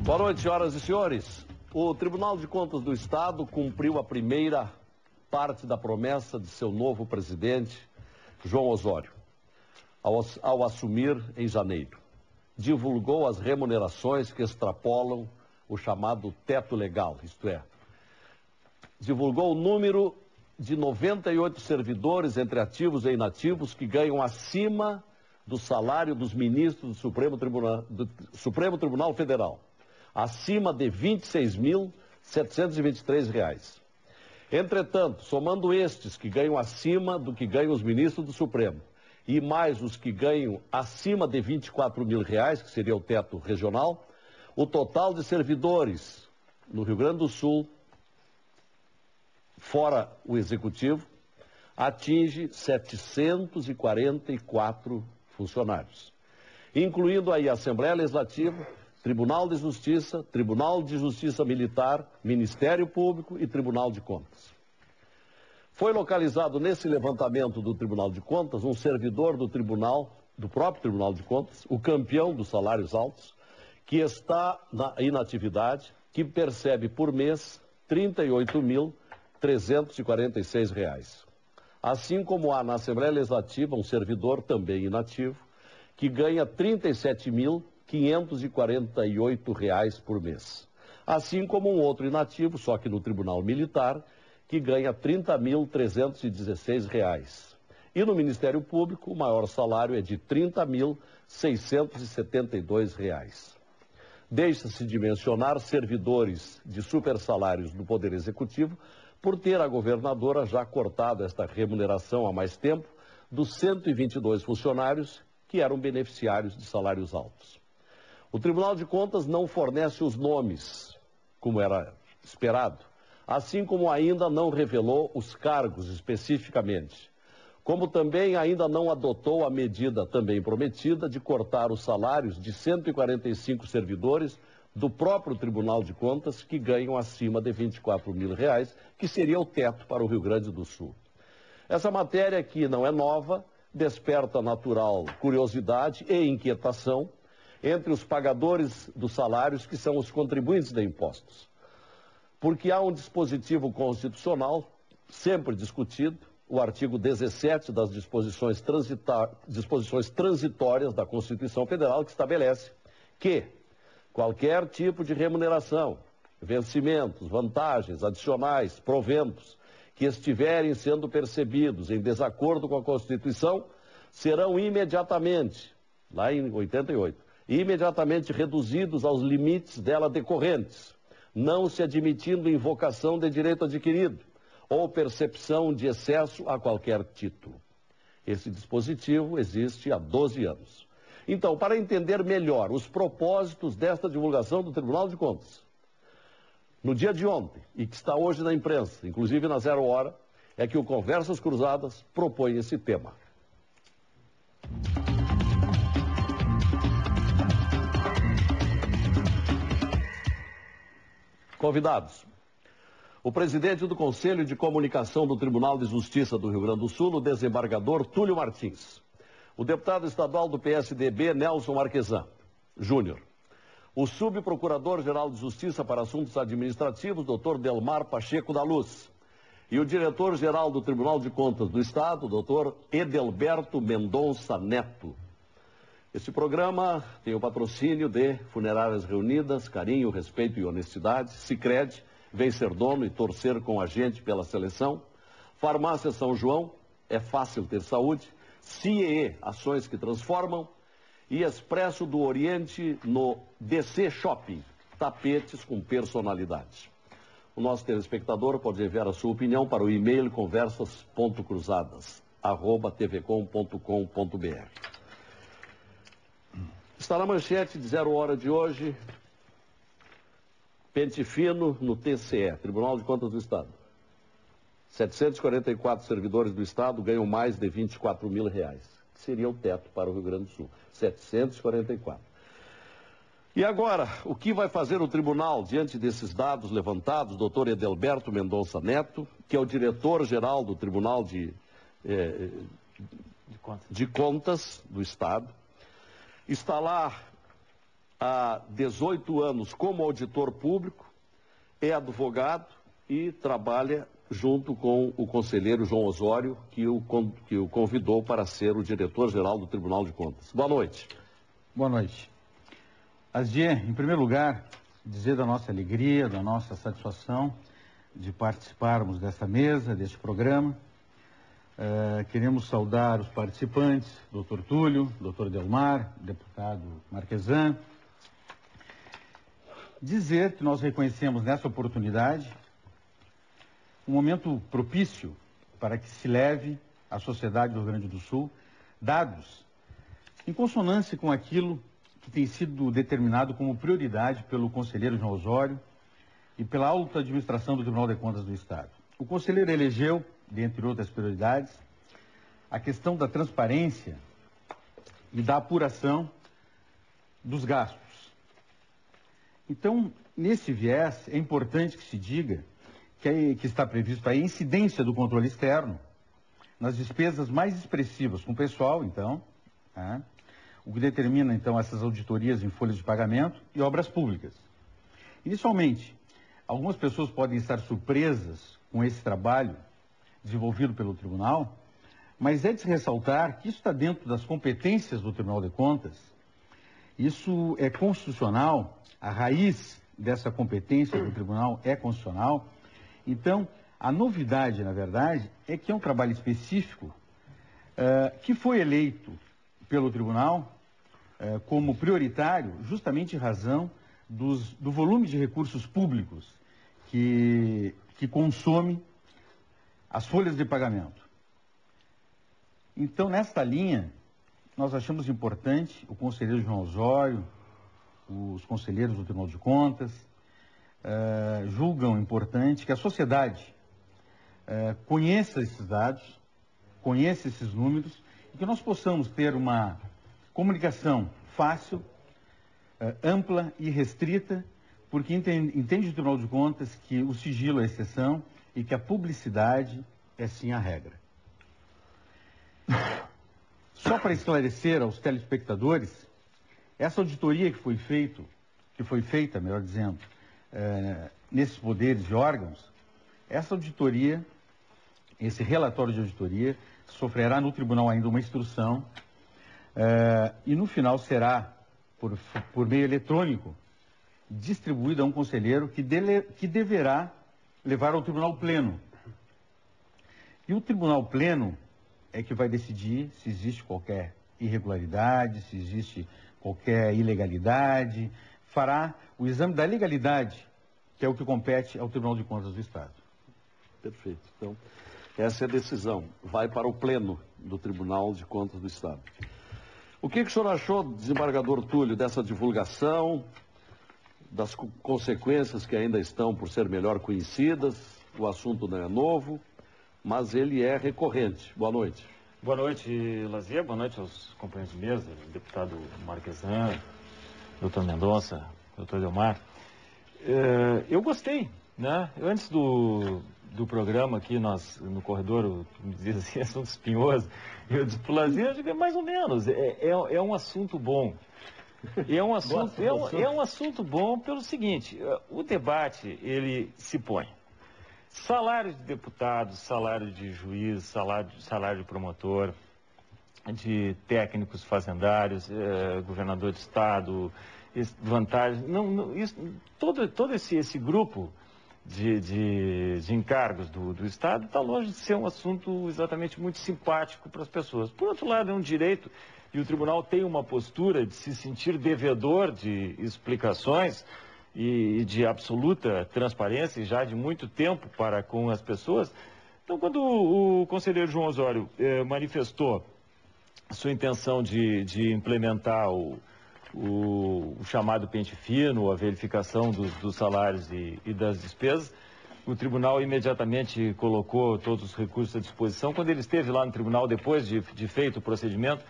Boa noite, senhoras e senhores. O Tribunal de Contas do Estado cumpriu a primeira parte da promessa de seu novo presidente, João Osório, ao assumir em janeiro. Divulgou as remunerações que extrapolam o chamado teto legal, isto é, divulgou o número de 98 servidores entre ativos e inativos que ganham acima do salário dos ministros do Supremo Tribunal Federal, acima de R$ 26.723. Entretanto, somando estes que ganham acima do que ganham os ministros do Supremo e mais os que ganham acima de R$ 24 mil, que seria o teto regional, o total de servidores no Rio Grande do Sul, fora o Executivo, atinge 744 funcionários, incluindo aí a Assembleia Legislativa, Tribunal de Justiça, Tribunal de Justiça Militar, Ministério Público e Tribunal de Contas. Foi localizado nesse levantamento do Tribunal de Contas um servidor do próprio Tribunal de Contas, o campeão dos salários altos, que está na inatividade, que percebe por mês R$ 38.346. Assim como há na Assembleia Legislativa um servidor também inativo, que ganha R$ 37.548 por mês. Assim como um outro inativo, só que no Tribunal Militar, que ganha R$ 30.316. E no Ministério Público, o maior salário é de R$ 30.672. Deixa-se de mencionar servidores de supersalários do Poder Executivo, por ter a governadora já cortado esta remuneração há mais tempo dos 122 funcionários que eram beneficiários de salários altos. O Tribunal de Contas não fornece os nomes, como era esperado, assim como ainda não revelou os cargos especificamente, como também ainda não adotou a medida também prometida de cortar os salários de 145 servidores do próprio Tribunal de Contas que ganham acima de R$ 24 mil, que seria o teto para o Rio Grande do Sul. Essa matéria, que não é nova, desperta natural curiosidade e inquietação entre os pagadores dos salários, que são os contribuintes de impostos. Porque há um dispositivo constitucional, sempre discutido, o artigo 17 das disposições transitórias da Constituição Federal, que estabelece que qualquer tipo de remuneração, vencimentos, vantagens adicionais, proventos, que estiverem sendo percebidos em desacordo com a Constituição, serão imediatamente, lá em 88, imediatamente reduzidos aos limites dela decorrentes, não se admitindo invocação de direito adquirido ou percepção de excesso a qualquer título. Esse dispositivo existe há 12 anos. Então, para entender melhor os propósitos desta divulgação do Tribunal de Contas, no dia de ontem, e que está hoje na imprensa, inclusive na 0 hora, é que o Conversas Cruzadas propõe esse tema. Convidados: o presidente do Conselho de Comunicação do Tribunal de Justiça do Rio Grande do Sul, o desembargador Túlio Martins. O deputado estadual do PSDB, Nelson Marquesan Júnior. O subprocurador-geral de Justiça para Assuntos Administrativos, Dr. Delmar Pacheco da Luz. E o diretor-geral do Tribunal de Contas do Estado, Dr. Edelberto Mendonça Neto. Esse programa tem o patrocínio de Funerárias Reunidas, Carinho, Respeito e Honestidade, Sicredi, Vem Ser Dono e Torcer com a Gente pela Seleção, Farmácia São João, É Fácil Ter Saúde, CIEE, Ações que Transformam, e Expresso do Oriente no DC Shopping, tapetes com personalidade. O nosso telespectador pode enviar a sua opinião para o e-mail conversas.cruzadas@tvcom.com.br. Está na manchete de 0 hora de hoje, pente fino no TCE, Tribunal de Contas do Estado. 744 servidores do Estado ganham mais de R$ 24 mil, que seria o teto para o Rio Grande do Sul. 744. E agora, o que vai fazer o tribunal diante desses dados levantados? Doutor Edelberto Mendonça Neto, que é o diretor-geral do Tribunal de Contas do Estado, está lá há 18 anos como auditor público, é advogado e trabalha junto com o conselheiro João Osório, que o convidou para ser o diretor-geral do Tribunal de Contas. Boa noite. Boa noite. Asdier, em primeiro lugar, dizer da nossa alegria, da nossa satisfação de participarmos dessa mesa, deste programa. Queremos saudar os participantes, doutor Túlio, doutor Delmar, deputado Marquesan. Dizer que nós reconhecemos nessa oportunidade um momento propício para que se leve à sociedade do Rio Grande do Sul dados em consonância com aquilo que tem sido determinado como prioridade pelo conselheiro João Osório e pela alta administração do Tribunal de Contas do Estado. O conselheiro elegeu, dentre outras prioridades, a questão da transparência e da apuração dos gastos. Então, nesse viés, é importante que se diga que está previsto a incidência do controle externo nas despesas mais expressivas com o pessoal, então, o que determina, então, essas auditorias em folhas de pagamento e obras públicas. Inicialmente, algumas pessoas podem estar surpresas com esse trabalho desenvolvido pelo Tribunal, mas é de se ressaltar que isso está dentro das competências do Tribunal de Contas. Isso é constitucional, a raiz dessa competência do Tribunal é constitucional. Então, a novidade, na verdade, é que é um trabalho específico que foi eleito pelo Tribunal como prioritário justamente em razão do volume de recursos públicos que consome as folhas de pagamento. Então, nesta linha, nós achamos importante o conselheiro João Osório, os conselheiros do Tribunal de Contas, julgam importante que a sociedade conheça esses dados, conheça esses números, e que nós possamos ter uma comunicação fácil, ampla e restrita, porque entende o Tribunal de Contas que o sigilo é a exceção e que a publicidade é sim a regra. Só para esclarecer aos telespectadores, essa auditoria que foi feita, melhor dizendo, nesses poderes e órgãos, essa auditoria, esse relatório de auditoria, sofrerá no tribunal ainda uma instrução e no final será, por meio eletrônico, distribuído a um conselheiro que deverá levar ao tribunal pleno. E o tribunal pleno é que vai decidir se existe qualquer irregularidade, se existe qualquer ilegalidade, fará o exame da legalidade, que é o que compete ao Tribunal de Contas do Estado. Perfeito. Então, essa é a decisão. Vai para o pleno do Tribunal de Contas do Estado. O que o senhor achou, desembargador Túlio, dessa divulgação, das consequências que ainda estão por ser melhor conhecidas? O assunto não é novo, mas ele é recorrente. Boa noite. Boa noite, Lazier. Boa noite aos companheiros de mesa, deputado Marquesan, doutor Mendonça, doutor Delmar. Eu gostei, né? Antes do programa aqui, nós, no corredor, me dizia assim, assunto espinhoso, eu disse para o Lazier, eu digo, é mais ou menos, é um assunto bom. É um assunto bom pelo seguinte, o debate, ele se põe. Salário de deputado, salário de juiz, salário de promotor, de técnicos fazendários, governador de estado, vantagens, todo esse grupo de encargos do Estado está longe de ser um assunto exatamente muito simpático para as pessoas. Por outro lado, é um direito e o tribunal tem uma postura de se sentir devedor de explicações e de absoluta transparência já de muito tempo para com as pessoas. Então, quando o conselheiro João Osório manifestou a sua intenção de implementar o chamado pente fino, a verificação dos salários e das despesas, o tribunal imediatamente colocou todos os recursos à disposição. Quando ele esteve lá no tribunal, depois de feito o procedimento,